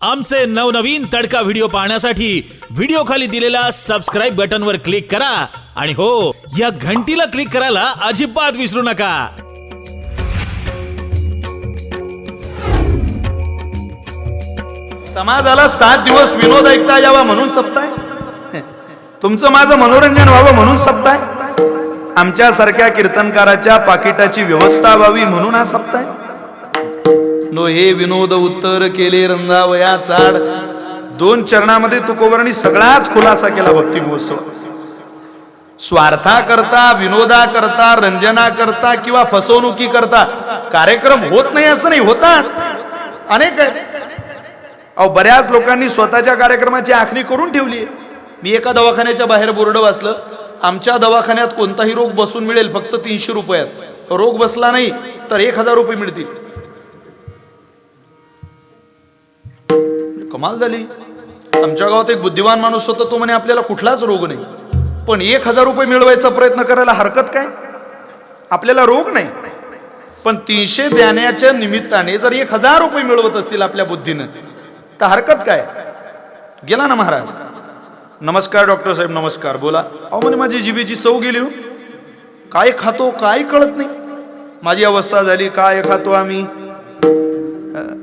आमचे नवनवीन तडका व्हिडिओ पाहण्यासाठी व्हिडिओ खाली दिलेल्या सबस्क्राईब बटनवर क्लिक करा आणि हो, या घंटीला क्लिक करायला अजिबात विसरू नका. समाजाला 7 दिवस विनोद ऐकता यावा म्हणून सप्ताह, तुमचं माझं मनोरंजन व्हावं म्हणून सप्ताह, आमच्या सारख्या कीर्तनकाराच्या पाकिटाची व्यवस्था व्हावी म्हणून हा सप्ताह. नो हे विनोद उत्तर केले रंगावया चाड, 2 चरणामध्ये तुकोबरांनी सगळाच खुलासा केला भक्ती महोत्सव. स्वार्था करता, विनोदा करता, रंजना करता किंवा फसवणुकी करता कार्यक्रम होत नाही असं नाही, होतात अनेक आहेत. अहो, बऱ्याच लोकांनी स्वतःच्या कार्यक्रमाची आखणी करून ठेवली. मी एका दवाखान्याच्या बाहेर बोर्ड वाचलं, आमच्या दवाखान्यात कोणताही रोग बसून मिळेल फक्त 300 रुपयात, रोग बसला नाही तर 1000 रुपये मिळतील. कमाल झाली. आमच्या गावात एक बुद्धिमान माणूस होता, तो म्हणे आपल्याला कुठलाच रोग नाही, पण 1000 रुपये मिळवायचा प्रयत्न करायला हरकत काय, आपल्याला रोग नाही. पण 300 देण्याच्या निमित्ताने जर 1000 रुपये मिळवत असतील आपल्या बुद्धीनं तर हरकत काय. गेला ना महाराज, नमस्कार डॉक्टर साहेब नमस्कार, बोला. अहो म्हणे माझी जिभेची चव गेली हो, काय खातो काय कळत नाही, माझी अवस्था झाली, काय खातो आम्ही,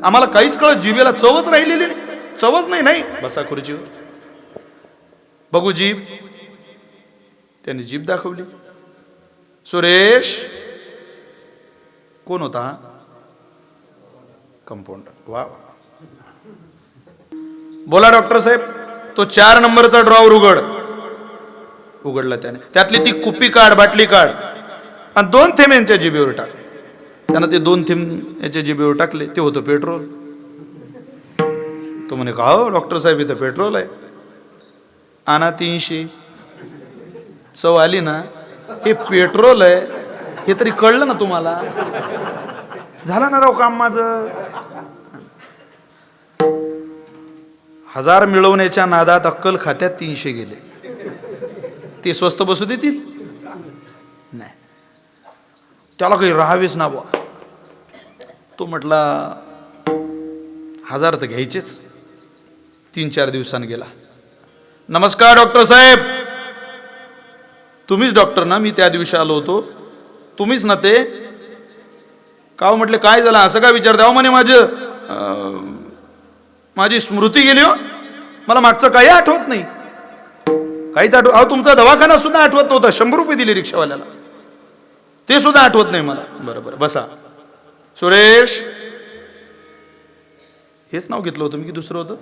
आम्हाला काहीच कळत, जिभेला चवच राहिलेली नाही, चवच नाही. नाही बसा खुर्चीवर, बघू जीभ. त्याने जीभ दाखवली. सुरेश कोण होता, कंपाऊंडर. वा, बोला डॉक्टर साहेब. तो 4 नंबरचा ड्रॉवर उघडला त्याने, त्यातली ती कुपी काढ, बाटली काढ आणि 2 थेंब यांच्या जिभेवर टाक. त्यानं ते 2 थेंब याच्या जिभेवर टाकले, ते होतं पेट्रोल. तो म्हणे का हो डॉक्टर साहेब इथं पेट्रोल आहे, आणा 300. चव आली ना, हे पेट्रोल आहे हे तरी कळलं ना तुम्हाला, झालं ना राव काम माझं. 1000 मिळवण्याच्या नादात अक्कल खात्यात 300 गेले. ते स्वस्त बसू देतील नाही, त्याला काही राहावेच ना बा. तो म्हटला 1000 तर घ्यायचेच. 3-4 दिवसांनी गेला. नमस्कार डॉक्टर साहेब, तुम्हीच डॉक्टर ना, मी त्या दिवशी आलो होतो, तुम्हीच ना ते. का हो म्हटले, काय झालं असं काय विचारता. अहो म्हणे माझी स्मृती गेली हो, मला मागचं काही आठवत नाही, काहीच आठवत. अहो तुमचा दवाखाना सुद्धा आठवत नव्हता, 100 रुपये दिले रिक्षावाल्याला, ते सुद्धा आठवत नाही मला. बरोबर बसा. सुरेश, हेच नाव घेतलं होतं मी की दुसरं होतं.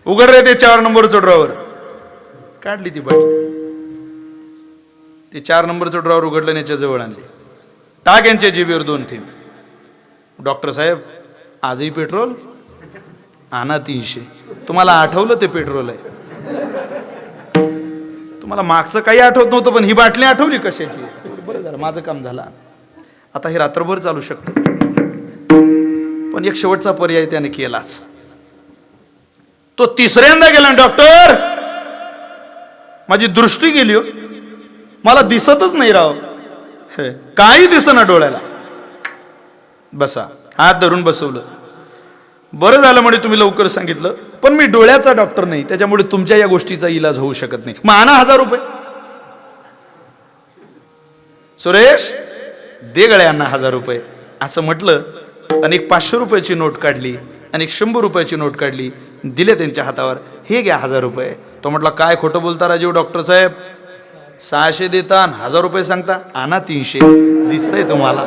उघड रे ते 4 नंबरचं ड्रॉवर. काढली ती बाटली, ते 4 नंबरचं ड्रॉवर उघडलं, याच्या जवळ आणले. टाक यांच्या जिभेवर 2 थेंब. डॉक्टर साहेब आजही पेट्रोल, आणा 300. तुम्हाला आठवलं ते पेट्रोल आहे, तुम्हाला मागचं काही आठवत नव्हतं, पण ही बाटली आठवली कशाची. बरं झालं, माझं काम झालं. आता हे रात्रभर चालू शकतं, पण एक शेवटचा पर्याय त्याने केलाच. तो 3ऱ्यांदा गेला. डॉक्टर माझी दृष्टी गेली हो, मला दिसतच नाही राव, काही दिसेना डोळ्याला. बसा. हात धरून बसवलं. बरं झालं म्हणे तुम्ही लवकर सांगितलं, पण मी डोळ्याचा डॉक्टर नाही, त्याच्यामुळे तुमच्या या गोष्टीचा इलाज होऊ शकत नाही. मग आणा 1000 रुपये. सुरेश दे गळ्यांना 1000 रुपये असं म्हटलं, आणि एक 500 रुपयाची नोट काढली आणि एक 100 रुपयाची नोट काढली, दिले त्यांच्या हातावर. हे घ्या 1000 रुपये. तो म्हटला काय खोटं बोलता राजीव डॉक्टर साहेब, 600 देता आणि 1000 रुपये सांगता, आणा 300. दिसतंय तुम्हाला.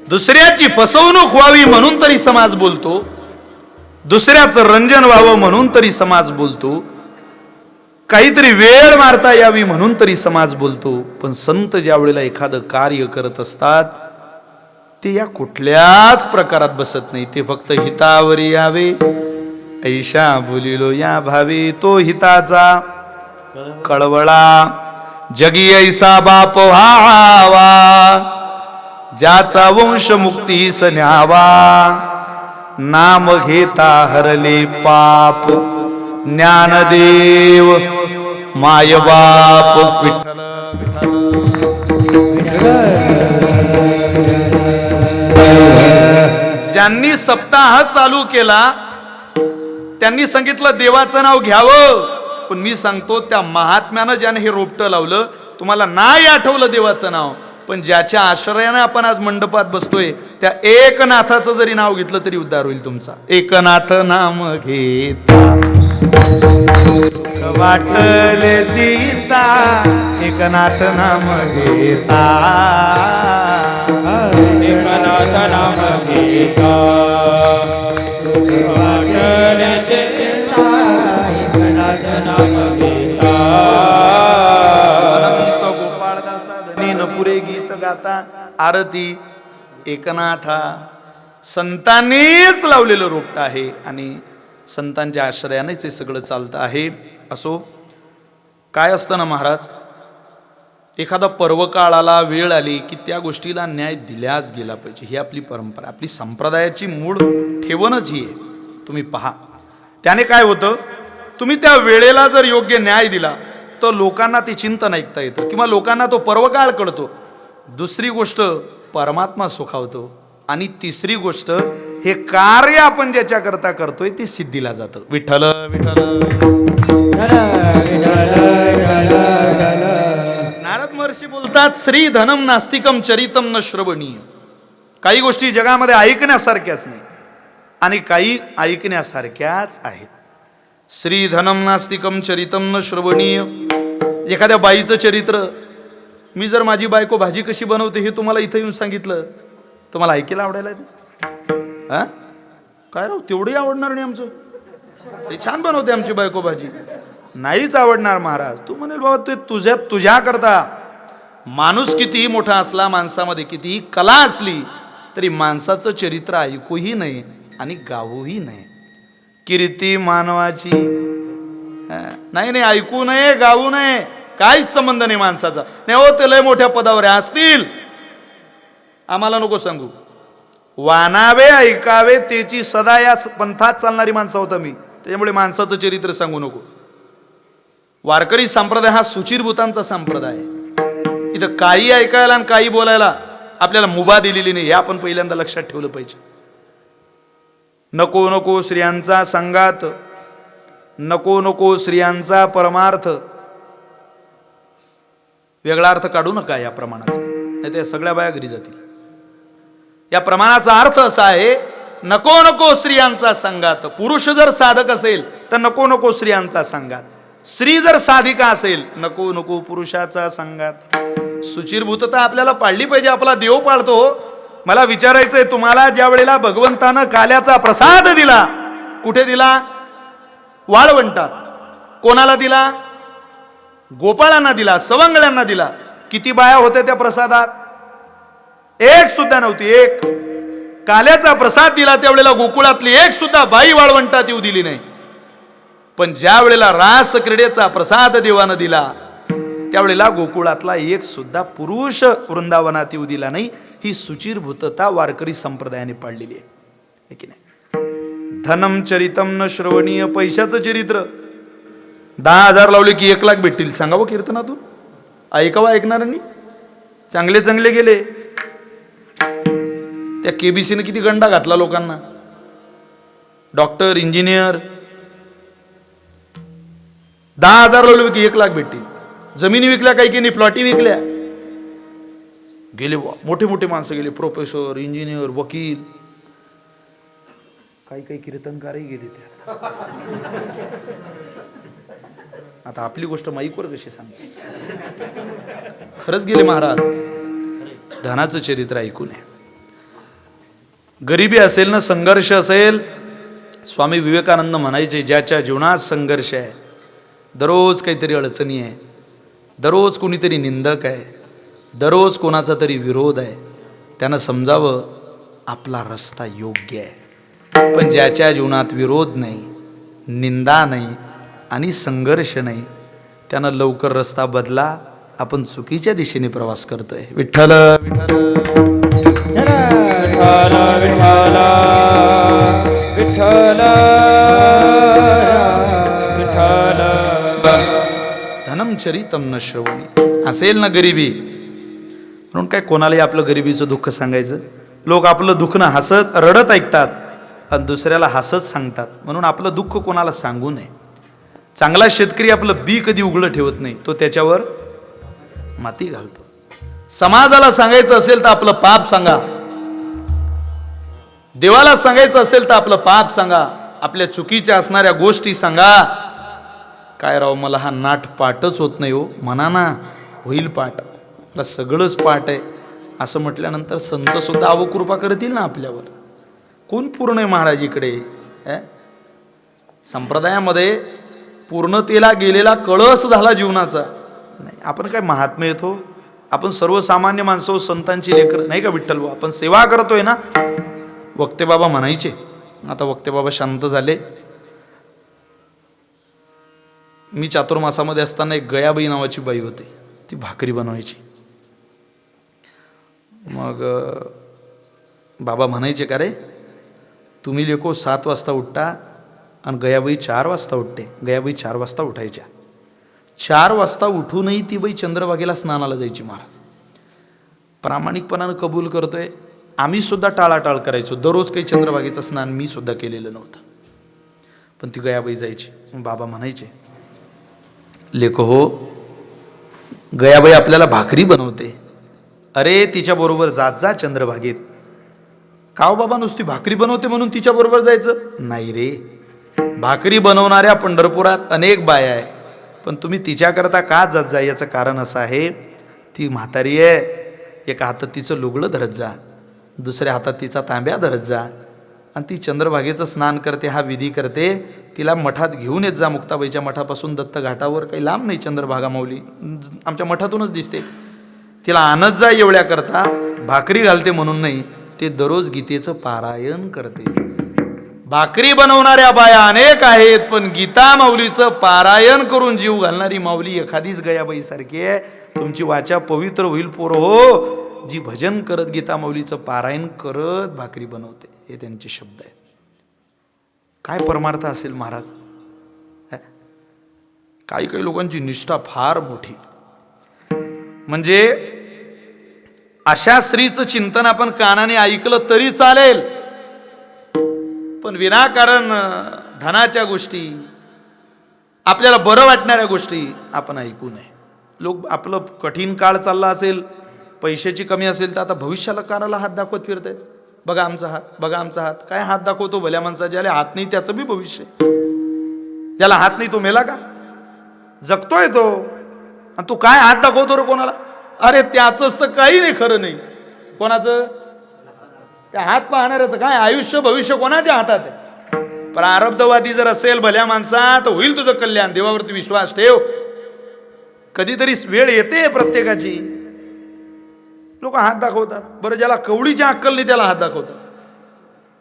दुसऱ्याची फसवणूक व्हावी म्हणून तरी समाज बोलतो, दुसऱ्याचं रंजन व्हावं म्हणून तरी समाज बोलतो, काहीतरी वेळ मारता यावी म्हणून तरी समाज बोलतो. पण संत ज्या वेळेला एखादं कार्य करत असतात ते या कुठल्याच प्रकारात बसत नाही. ते फक्त हितावरी यावे, ऐशा बोलिलो या भावे, तो हिताचा कळवळा, जगी ऐसा बाप व्हावा, ज्याचा वंश मुक्तीस न्यावा, नाम घेता हरले पाप, ज्ञानदेव माय बाप विठ्ठल ज्यांनी सप्ताह चालू केला त्यांनी सांगितलं देवाचं नाव घ्यावं, पण मी सांगतो त्या महात्म्यानं ज्याने हे रोपटं लावलं, तुम्हाला नाही आठवलं देवाचं नाव, पण ज्याच्या आश्रयाने आपण आज मंडपात बसतोय त्या एकनाथाचं जरी नाव घेतलं तरी उद्धार होईल तुमचा. एकनाथ नाम घेता सुख वाटले जीता, एकनाथ नाम घेता, एकनाथ नाम घेता सुख वाटले जीता, एकनाथ नाम घेता. अनंत गोपाळदासा धनी नपुरे गीत गाता, आरती एकनाथा. संतांनीच लावलेलं रोपट आहे आणि संतांच्या आश्रयानेच हे सगळं चालतं आहे. असो, काय असतं ना महाराज, एखादा पर्व काळ आला, वेळ आली की त्या गोष्टीला न्याय दिल्याच गेला पाहिजे. ही आपली परंपरा, आपली संप्रदायाची मूळ ठेवणच ही आहे. तुम्ही पहा, त्याने काय होतं, तुम्ही त्या वेळेला जर योग्य न्याय दिला तर लोकांना ते चिंतन ऐकता येतं किंवा लोकांना तो पर्वकाळ कळतो. दुसरी गोष्ट, परमात्मा सुखावतो. आणि तिसरी गोष्ट, हे कार्य आपण ज्याच्या करता करतोय ते सिद्धीला जातं. विठ्ठल विठ्ठल. नारद महर्षी बोलतात, श्री धनम नास्तिकम चरितम न श्रवणीय. काही गोष्टी जगामध्ये ऐकण्यासारख्याच नाही आणि काही ऐकण्यासारख्याच आहेत. श्री धनम नास्तिकम चरितम न श्रवणीय. एखाद्या बाईचं चरित्र, मी जर माझी बायको भाजी कशी बनवते हे तुम्हाला इथं येऊन सांगितलं, तुम्हाला ऐकायला आवडायला हा? काय राव, तेवढंही आवडणार नाही आमचं, ते छान बनवते आमची बायको भाजी, नाहीच आवडणार महाराज. तू म्हणेल बाबा ते तुझ्या करता. माणूस कितीही मोठा असला, माणसामध्ये कितीही कला असली तरी माणसाचं चरित्र ऐकूही नये आणि गावूही नये. कीर्ती मानवाची नाही, ऐकू नये, गाऊ नये, काहीच संबंध नाही माणसाचा. नाही हो, ते लय मोठ्या पदावर असतील, आम्हाला नको सांगू. वानावे ऐकावे त्याची सदा या पंथात चालणारी माणसं होता मी, त्याच्यामुळे माणसाचं चरित्र सांगू नको. वारकरी संप्रदाय हा सुचिरभूतांचा संप्रदाय आहे. इथं काही ऐकायला आणि काही बोलायला आपल्याला मुभा दिलेली नाही, हे आपण पहिल्यांदा लक्षात ठेवलं पाहिजे. नको नको स्त्रियांचा संगात, नको नको स्त्रियांचा परमार्थ. वेगळा अर्थ काढू नका या प्रमाणाचा, नाही तर सगळ्या बाया घरी जातील. या प्रमाणाचा अर्थ असा आहे, नको नको स्त्रियांचा संगात. पुरुष जर साधक असेल तर नको नको स्त्रियांचा संगात. स्त्री जर साधिका असेल, नको नको पुरुषाचा संगात. सुचिरभूतता आपल्याला पाळली पाहिजे. आपला देव पाळतो. मला विचारायचंय तुम्हाला, ज्या वेळेला भगवंतानं काल्याचा प्रसाद दिला, कुठे दिला? वाळवंटात. कोणाला दिला? गोपाळांना दिला, सवंगड्यांना दिला. किती बाया होत्या त्या प्रसादात? एक सुद्धा नव्हती. एक. काल्याचा प्रसाद दिला त्यावेळेला गोकुळातली एक सुद्धा बाई वाळवंटात येऊ दिली नाही. पण ज्या वेळेला रास क्रीडेचा प्रसाद देवानं दिला त्यावेळेला गोकुळातला एक सुद्धा पुरुष वृंदावनात येऊ दिला नाही. ही सुचिरभूतता वारकरी संप्रदायाने पाळलेली आहे की नाही? धनम चरितम न श्रवणीय. पैशाचं चरित्र 10,000 लावले की 1,00,000 भेटतील. सांगावं कीर्तनातून, ऐकावं ऐकणाऱ्यांनी. चांगले चांगले गेले. त्या केबीसीने किती गंडा घातला लोकांना. Doctor, engineer. 10,000 लावले की 1,00,000 भेटतील. जमिनी विकल्या, काही काही प्लॉटी विकल्या. गेले मोठे मोठे माणसं गेले, प्रोफेसर, इंजिनियर, वकील. काही काही कीर्तनकारही गेले त्या. आता आपली गोष्ट माईकवर कशी सांगते? खरंच गेले महाराज. धनाचं चरित्र ऐकू नये. गरिबी असेल ना, संघर्ष असेल. स्वामी विवेकानंद म्हणायचे, ज्याच्या जीवनात संघर्ष आहे, दररोज काहीतरी अडचणी आहे, दररोज कोणीतरी निंदक आहे, दररोज कोणाचा तरी विरोध आहे, त्यानं समजावं आपला रस्ता योग्य आहे. पण ज्याच्या जीवनात विरोध नाही, निंदा नाही आणि संघर्ष नाही, त्यानं लवकर रस्ता बदला. आपण चुकीच्या दिशेने प्रवास करतोय. विठ्ठल विठ्ठल चरितम न श्रवणी. असेल ना गरिबी, म्हणून काय कोणालाही आपलं गरिबीचं दुःख सांगायचं. लोक आपलं दुःख ना हसत रडत ऐकतात आणि दुसऱ्याला हसत सांगतात, म्हणून आपलं दुःख कोणाला सांगू नये. चांगला शेतकरी आपलं बी कधी उघडं ठेवत नाही, तो त्याच्यावर माती घालतो. समाजाला सांगायचं असेल तर आपलं पाप सांगा, देवाला सांगायचं असेल तर आपलं पाप सांगा, आपल्या चुकीच्या असणाऱ्या गोष्टी सांगा. काय राव, मला हा नाट पाठच होत नाही हो. म्हणा ना, होईल पाठ, मला सगळंच पाठ आहे असं म्हटल्यानंतर संत सुद्धा अवकृपा करतील ना आपल्यावर. कोण पूर्ण आहे महाराज इकडे? संप्रदायामध्ये पूर्णतेला गेलेला कळस झाला जीवनाचा. नाही, आपण काय महात्मे येतो, आपण सर्वसामान्य माणसं, संतांची लेकर नाही का विठ्ठल भाऊ. आपण सेवा करतोय ना. वक्ते बाबा म्हणायचे, आता वक्ते बाबा शांत झाले. मी चातुर्मासामध्ये असताना एक गयाबाई नावाची बाई होती, ती भाकरी बनवायची. मग बाबा म्हणायचे, का रे तुम्ही लेको 7 वाजता उठता आणि गयाबाई 4 वाजता उठते. गयाबाई 4 वाजता उठायच्या. 4 वाजता उठूनही ती बाई चंद्रभागेला स्नानाला जायची. महाराज प्रामाणिकपणानं कबूल करतोय, आम्ही सुद्धा टाळाटाळ करायचो. दररोज काही चंद्रभागेचं स्नान मी सुद्धा केलेलं नव्हतं, पण ती गयाबाई जायची. बाबा म्हणायचे, लेको हो, गयाबाई आपल्याला भाकरी बनवते, अरे तिच्या बरोबर जात जा चंद्रभागेत. का हो बाबा, नुसती भाकरी बनवते म्हणून तिच्या बरोबर जायचं? नाही रे, भाकरी बनवणाऱ्या पंढरपुरात अनेक बाया आहे, पण तुम्ही तिच्याकरता का जात जा याचं कारण असं आहे, ती म्हातारी आहे. एका हातात तिचं लुगडं धरत जा, दुसऱ्या हातात तिचा तांब्या धरत जा, आणि ती चंद्रभागेचं स्नान करते, हा विधी करते. तिला मठात घेऊन येत जा. मुक्ताबाईच्या मठापासून दत्त घाटावर काही लांब नाही चंद्रभागा माऊली, आमच्या मठातूनच दिसते. तिला आणत जा. एवढ्या करता भाकरी घालते म्हणून नाही, ते दररोज गीतेचं पारायण करते. भाकरी बनवणाऱ्या बाया अनेक आहेत, पण गीता माऊलीचं पारायण करून जीव घालणारी माऊली एखादीच गयाबाई सारखी आहे. तुमची वाचा पवित्र होईल पोरं हो, जी भजन करत गीता माऊलीचं पारायण करत भाकरी बनवते. हे त्यांचे शब्द आहेत. काय परमार्थ असेल महाराज? काही काही लोकांची निष्ठा फार मोठी. म्हणजे अशा स्त्रीचं चिंतन आपण कानाने ऐकलं तरी चालेल, पण विनाकारण धनाच्या गोष्टी, आपल्याला बरं वाटणाऱ्या गोष्टी आपण ऐकू नये. लोक आपलं कठीण काळ चालला असेल, पैशाची कमी असेल, तर आता भविष्याला कानाला हात दाखवत फिरतायत. बघा आमचा हात, बघा आमचा हात. काय हात दाखवतो भल्या माणसा? ज्याला हात नाही त्याचं बी भविष्य. ज्याला हात नाही तो मेला का? जगतोय तो, आणि तू काय हात दाखवतो रे कोणाला? अरे त्याचंच तर काही नाही, खरं नाही. कोणाचं? त्या हात पाहणाऱ्याचं काय आयुष्य भविष्य कोणाच्या हातात आहे? प्रारब्धवादी जर असेल भल्या माणसा, तर होईल तुझं कल्याण. देवावरती विश्वास ठेव. कधीतरी वेळ येते प्रत्येकाची, लोक हात दाखवतात. बरं, ज्याला कवडीच्या अक्कल नाही त्याला हात दाखवतात.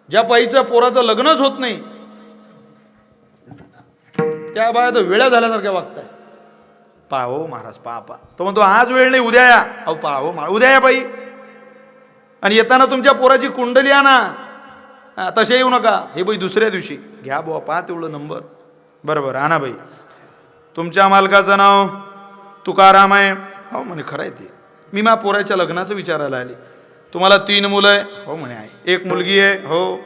ज्या बाईच्या पोराचं लग्नच होत नाही, त्या बाया तर वेळा झाल्यासारख्या वागताय. पाहो महाराज, पा तो म्हणतो आज वेळ नाही, उद्या या. अहो पाहो महाराज, उद्या या बाई. आणि येताना तुमच्या पोराची कुंडली आणा. तसे येऊ नका. हे बाई दुसऱ्या दिवशी घ्या बुवा, पहा तेवढं नंबर. बरोबर, आणा बाई. तुमच्या मालकाचं नाव तुकाराम आहे? हो म्हणे, खरं आहे ते. मी मा पोराच्या लग्नाचं विचारायला आले. तुम्हाला 3 मुलं आहे? हो म्हणे आहे. 1 मुलगी आहे? हो.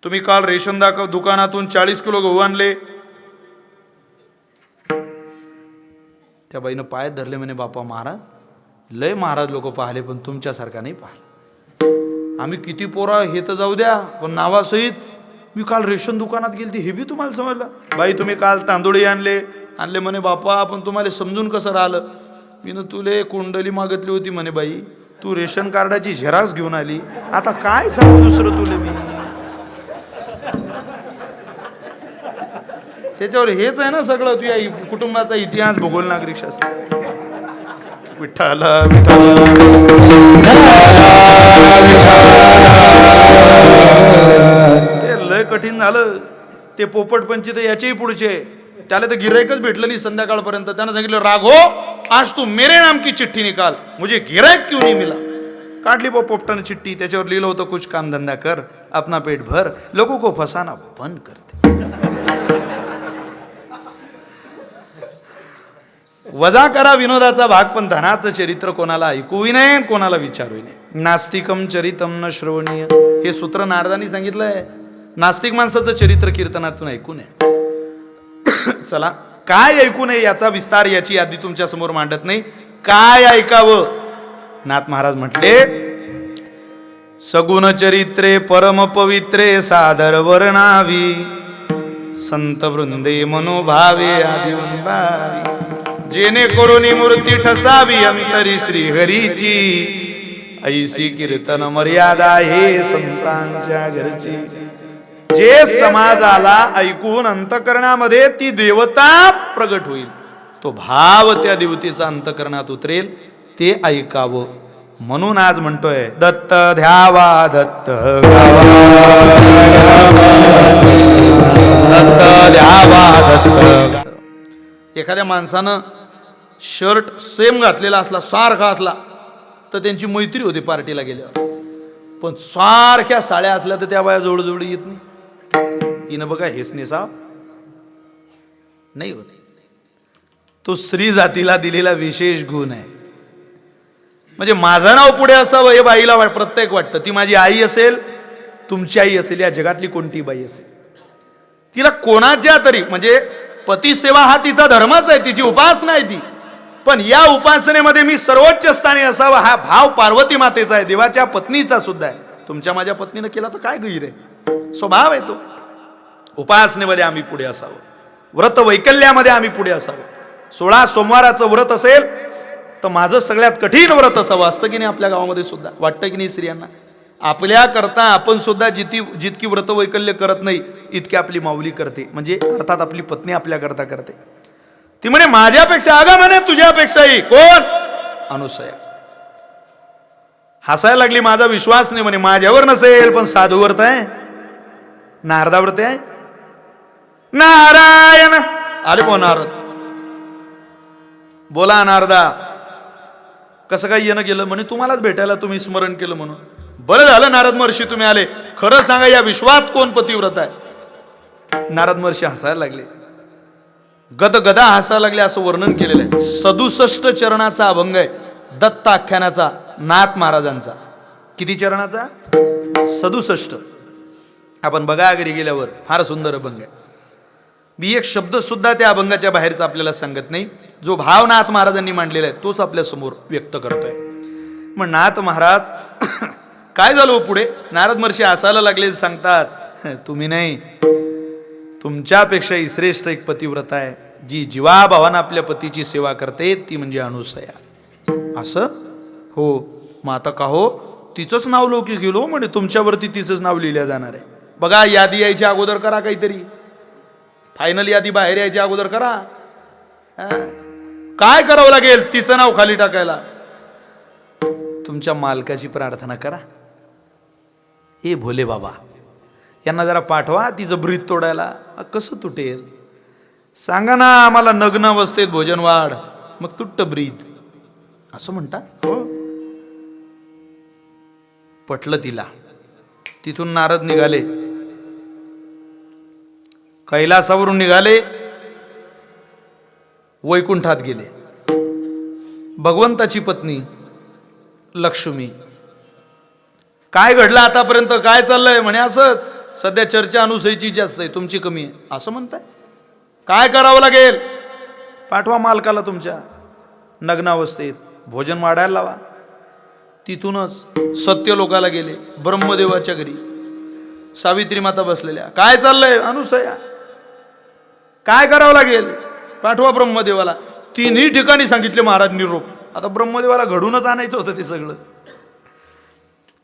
तुम्ही काल रेशन दुकानातून 40 किलो गहू आणले? त्या बाईनं पायात धरले. म्हणे, बापा महाराज, लय महाराज लोक पाहिले, पण तुमच्यासारखा नाही पाहिलं. आम्ही किती पोरा हे तर जाऊ द्या, पण नावासहित मी काल रेशन दुकानात गेलती, हे बी तुम्हाला समजलं? बाई तुम्ही काल तांदूळी आणले म्हणे, बापा पण तुम्हाला समजून कसं राहिलं? मी न तुले कुंडली मागितली होती. म्हणे, बाई तू रेशन कार्डाची झेरॉक्स घेऊन आली, आता काय सांगू दुसरं तुले मी? त्याच्यावर हेच आहे ना सगळं, तुझ्या कुटुंबाचा इतिहास, भूगोल, नागरिकशास्त्र. विठ्ठल विठ्ठल. ते लय कठीण झालं. ते पोपटपंची तर याच्याही पुढचे, त्याला तर गिरायकच भेटलं नाही संध्याकाळपर्यंत. त्यानं सांगितलं, राघो आज तू मेरे नाम की चिठ्ठी निकाल, मुझे गिरायक क्यों नहीं मिला. काढली पोपटानं चिठ्ठी. त्याच्यावर लिहिलं होतं, कुछ काम धंदा कर, अपना पेट भर, लोगों को फसाना बंद करते. वजा करा विनोदाचा भाग, पण धनाचं चरित्र कोणाला ऐकूही नये, कोणाला विचारूही नये. नास्तिकम चरितम न श्रवणीय, हे सूत्र नारदांनी सांगितलंय. नास्तिक माणसाचं चरित्र कीर्तनातून ऐकू नये. चला, काय ऐकू नये याचा विस्तार, याची यादी तुमच्या समोर मांडत नाही. काय ऐकावं? नाथ महाराज म्हटले, सगुण चरित्रे परम पवित्रे सादर वर्णावी, संत वृंदे मनोभावे आदि वंदावी, जेणे करुणी मूर्ती ठसावी अंतरी श्री हरीची, ऐसी कीर्तन मर्यादा हे संतांच्या घरची. जे समाजाला ऐकून अंतकरणामध्ये ती देवता प्रगट होईल, तो भाव त्या देवतेचा अंतकरणात उतरेल, ते ऐकावं. म्हणून आज म्हणतोय, दत्त ध्यावा दत्त गावा, दत्त ध्यावा दत्त. एखाद्या माणसानं शर्ट सेम घातलेला असला, सारखा असला, तर त्यांची मैत्री होती पार्टीला गेल्यावर. पण सारख्या साड्या असल्या तर त्या बाया जोडजोडी येत नाही. हिनं बघा हेच नेसाव नाही होत. तो स्त्री जातीला दिलेला विशेष गुण आहे. म्हणजे माझं नाव पुढे असावं हे बाईला प्रत्येक वाटतं. ती माझी आई असेल, तुमची आई असेल, या जगातली कोणती बाई असेल, तिला कोणाच्या तरी, म्हणजे पतिसेवा हा तिचा धर्मच आहे, तिची उपासना आहे ती. पण या उपासनेमध्ये मी सर्वोच्च स्थानी असावं हा भाव पार्वती मातेचा आहे, देवाच्या पत्नीचा सुद्धा आहे. तुमच्या माझ्या पत्नीनं केला तर काय गैर आहे? स्वभाव आहे तो. उपासनेमध्ये आम्ही पुढे असावं, व्रत वैकल्यामध्ये आम्ही पुढे असावं. 16 सोमवाराचं व्रत असेल तर माझं सगळ्यात कठीण व्रत असावं. असतं की नाही आपल्या गावामध्ये सुद्धा? वाटतं की नाही स्त्रियांना? आपल्या करता आपण सुद्धा जितकी व्रत वैकल्य करत नाही, इतकी आपली माऊली करते, म्हणजे अर्थात आपली पत्नी आपल्या करता करते. ती म्हणे माझ्यापेक्षा, अगं म्हणे तुझ्यापेक्षाही. कोण? अनुसया. हसायला लागली. माझा विश्वास नाही म्हणे, माझ्यावर नसेल पण साधू व्रत आहे, नारदा व्रत आहे. नारायण आले पो नारद. बोला नारदा, कसं काय येणं गेलं? म्हणे तुम्हालाच भेटायला, तुम्ही स्मरण केलं म्हणून. बरं झालं नारद महर्षी तुम्ही आले. खरं सांगा, या विश्वात कोण पतिव्रत आहे? नारद महर्षी हसायला लागले, गदगदा हसायला लागले. असं वर्णन केलेलं आहे. 67 चरणाचा अभंग आहे दत्त आख्यानाचा, नाथ महाराजांचा. किती चरणाचा? 67. आपण बघा घरी गेल्यावर, फार सुंदर अभंग आहे. मी एक शब्द सुद्धा त्या अभंगाच्या बाहेरचा आपल्याला सांगत नाही. जो भाव नाथ महाराजांनी मांडलेला आहे तोच आपल्या समोर व्यक्त करतोय. मग नाथ महाराज काय झालं पुढे? नारद महर्षी हसायला लागले. सांगतात, तुम्ही नाही, तुमच्यापेक्षाही श्रेष्ठ एक पतिव्रता आहे, जी जीवाभावानं आपल्या पतीची सेवा करते, ती म्हणजे अनुसया. असं? हो. मग आता का हो? तिचंच नाव लौकिक गेलो म्हणजे तुमच्यावरती तिचंच नाव लिहिलं जाणार आहे. बघा, यादी यायच्या अगोदर करा काहीतरी. फायनल यादी बाहेर यायच्या अगोदर करा. काय करावं लागेल? तिचं नाव खाली टाकायला. तुमच्या मालकाची प्रार्थना करा. हे भोले बाबा, यांना जरा पाठवा तिचं ब्रीद तोडायला. कसं तुटेल? सांगा ना आम्हाला, नग्न अवस्थेत भोजन वाढ, मग तुट्ट ब्रीद, असं म्हणता. पटलं तिला. तिथून नारद निघाले, कैलासावरून निघाले, वैकुंठात गेले. भगवंताची पत्नी लक्ष्मी, काय घडलं आतापर्यंत? काय चाललंय? म्हणे असंच, सध्या चर्चा अनुसयीची जास्त आहे, तुमची कमी आहे, असं म्हणताय. काय करावं लागेल? पाठवा मालकाला तुमच्या, नग्नावस्थेत भोजन वाढायला लावा. तिथूनच सत्यलोकाला गेले, ब्रह्मदेवाच्या घरी. सावित्री माता बसलेल्या. काय चाललंय? अनुसया, काय करावं लागेल? पाठवा ब्रह्मदेवाला. तिन्ही ठिकाणी सांगितले महाराज निरोप. आता ब्रह्मदेवाला घडूनच आणायचं होतं ते सगळं.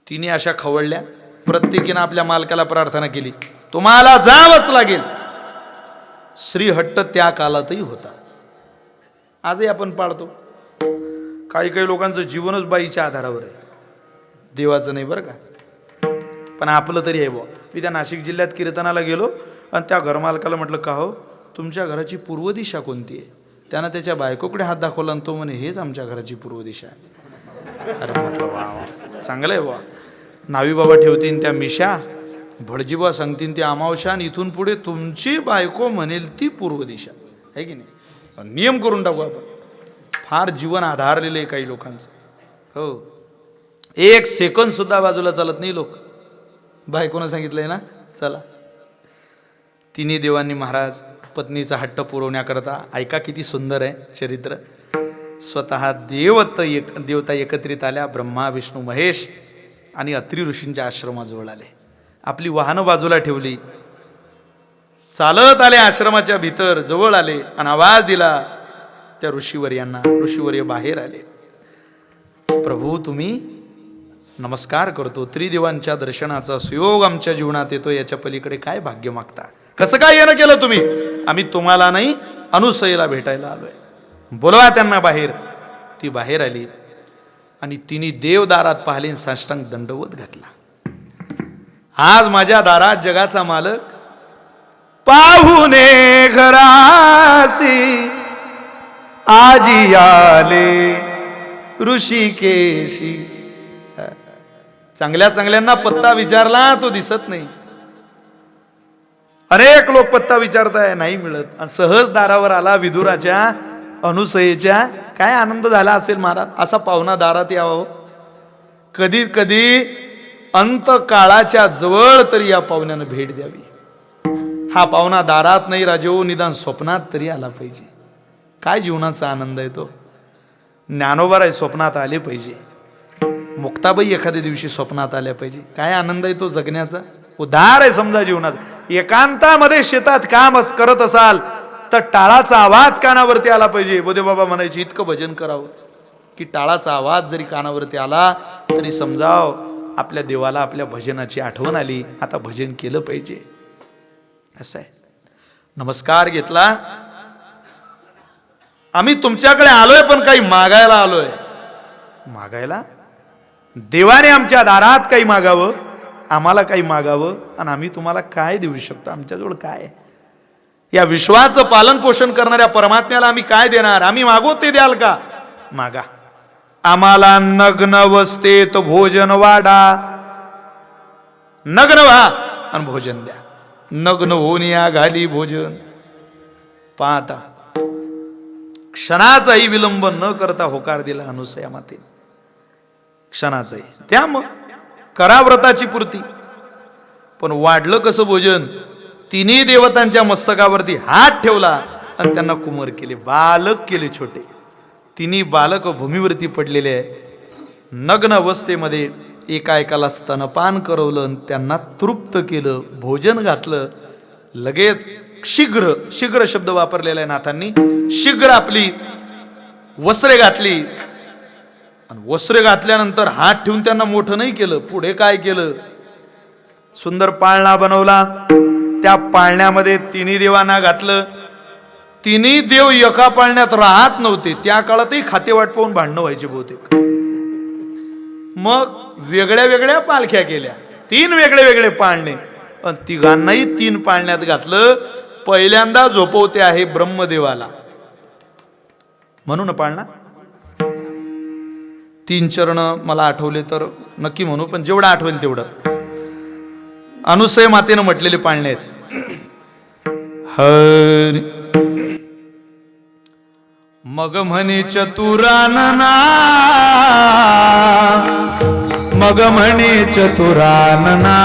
तिने अशा खवळल्या. प्रत्येकीनं आपल्या मालकाला प्रार्थना केली, तुम्हाला जावंच लागेल. श्रीहट्ट त्या काळातही होता, आजही आपण पाळतो. काही काही लोकांचं जीवनच बाईच्या आधारावर आहे, देवाचं नाही बरं का. पण आपलं तरी आहे बुवा. मी त्या नाशिक जिल्ह्यात कीर्तनाला गेलो आणि त्या घरमालकाला म्हटलं, का हो तुमच्या घराची पूर्व दिशा कोणती आहे? त्यानं त्याच्या बायकोकडे हात दाखवला आणि तो म्हणे, हेच आमच्या घराची पूर्व दिशा आहे. अरे म्हटलं वा वा, चांगलं आहे बुवा. नावी बाबा ठेवतीन त्या मिशा, भडजीबा सांगतीन त्या अमावशा, आणि इथून पुढे तुमची बायको म्हणेल ती पूर्व दिशा आहे की नाही. नियम करून टाकू आपण. फार जीवन आधारलेलं आहे काही लोकांचं. हो, एक सेकंद सुद्धा बाजूला चालत नाही लोक. बायकोनं सांगितलंय ना चला. तिन्ही देवांनी महाराज पत्नीचा हट्ट पुरवण्याकरता, ऐका किती सुंदर आहे चरित्र. स्वतः देवता एकत्रित आल्या. ब्रह्मा विष्णू महेश आणि अत्री ऋषींच्या आश्रमाजवळ आले. आपली वाहनं बाजूला ठेवली, चालत आले आश्रमाच्या भीतर, जवळ आले आणि आवाज दिला त्या ऋषीवर्यांना. ऋषीवर्य बाहेर आले. प्रभू तुम्ही नमस्कार करतो, त्रिदेवांच्या दर्शनाचा सुयोग आमच्या जीवनात येतो, याच्या पलीकडे काय भाग्य मागता? कसं काय येणं केलं तुम्ही? आम्ही तुम्हाला नाही अनुसयेला भेटायला आलोय, बोलवा त्यांना बाहेर. ती बाहेर आली आणि तिने देवदारात पाहिले, साष्टांग दंडवत घातला. आज माझ्या दारात जगाचा मालक पाहुणे घरासी आजी आले ऋषिकेशी. चांगल्या चांगल्यांना पत्ता विचारला तो दिसत नाही. अनेक लोक पत्ता विचारताय नाही मिळत. आणि सहज दारावर आला विदुराच्या अनुसयेच्या. काय आनंद झाला असेल महाराज, असा पाहुणा दारात यावं. कधी कधी अंत काळाच्या जवळ तरी या पाहुण्यानं भेट द्यावी. हा पाहुणा दारात नाही राजेहो, निदान स्वप्नात तरी आला पाहिजे. काय जीवनाचा आनंद आहे तो. ज्ञानोबा आहे स्वप्नात आले पाहिजे. मुक्ताबाई एखाद्या दिवशी स्वप्नात आल्या पाहिजे. काय आनंद आहे तो जगण्याचा. उधार आहे समजा जीवनाचा. एकांतामध्ये शेतात काम करत असाल तर टाळाचा आवाज कानावरती आला पाहिजे. बोधे बाबा म्हणायचे इतकं भजन करावं की टाळाचा आवाज जरी कानावरती आला तरी समजाव आपल्या देवाला आपल्या भजनाची आठवण आली, आता भजन केलं पाहिजे. असं आहे. नमस्कार घेतला. आम्ही तुमच्याकडे आलोय पण काही मागायला आलोय. मागायला? देवाने आमच्या दारात काही मागावं, आम्हाला काही मागावं, आणि आम्ही तुम्हाला काय देऊ शकतो? आमच्याजवळ काय? या विश्वाचं पालन पोषण करणाऱ्या परमात्म्याला आम्ही काय देणार? आम्ही मागू ते द्याल का? मागा. आम्हाला नग्न अवस्थेत भोजन वाढा. नग्न व्हा आणि भोजन द्या. नग्न होऊन या घाली भोजन. पाहता क्षणाचाही विलंब न करता होकार दिला अनुसया मातेने. क्षणाचाही. त्या मग करा व्रताची पूर्ती. पण वाढलं कसं भोजन? तिन्ही देवतांच्या मस्तकावरती हात ठेवला आणि त्यांना कुमर केले, बालक केले छोटे. तिन्ही बालक भूमीवरती पडलेले आहे. नग्न अवस्थेमध्ये एका एकाला स्तनपान करवलं आणि त्यांना तृप्त केलं, भोजन घातलं. लगेच शीघ्र, शीघ्र शब्द वापरलेला आहे नाथांनी. शीघ्र आपली वस्त्रे घातली आणि वस्त्रे घातल्यानंतर हात ठेवून त्यांना मोठं नाही केलं. पुढे काय केलं? सुंदर पाळणा बनवला. त्या पाळण्यामध्ये तिन्ही देवांना घातलं. तिन्ही देव एका पाळण्यात राहत नव्हते. त्या काळातही खातेवाट पाहून भांडणं व्हायचे बहुतेक. मग वेगळ्या वेगळ्या पालख्या केल्या. 3 वेगळे वेगळे पाळणे. आणि तिघांनाही 3 पाळण्यात घातलं. पहिल्यांदा झोपवते आहे ब्रह्मदेवाला, म्हणून पाळणा. 3 चरण मला आठवले तर नक्की म्हणू, पण जेवढं आठवेल तेवढं. अनुसय मातेनं म्हटलेले पाळणे आहेत. हर मग म्हणे चतुरानना, मग म्हणे चतुरानना,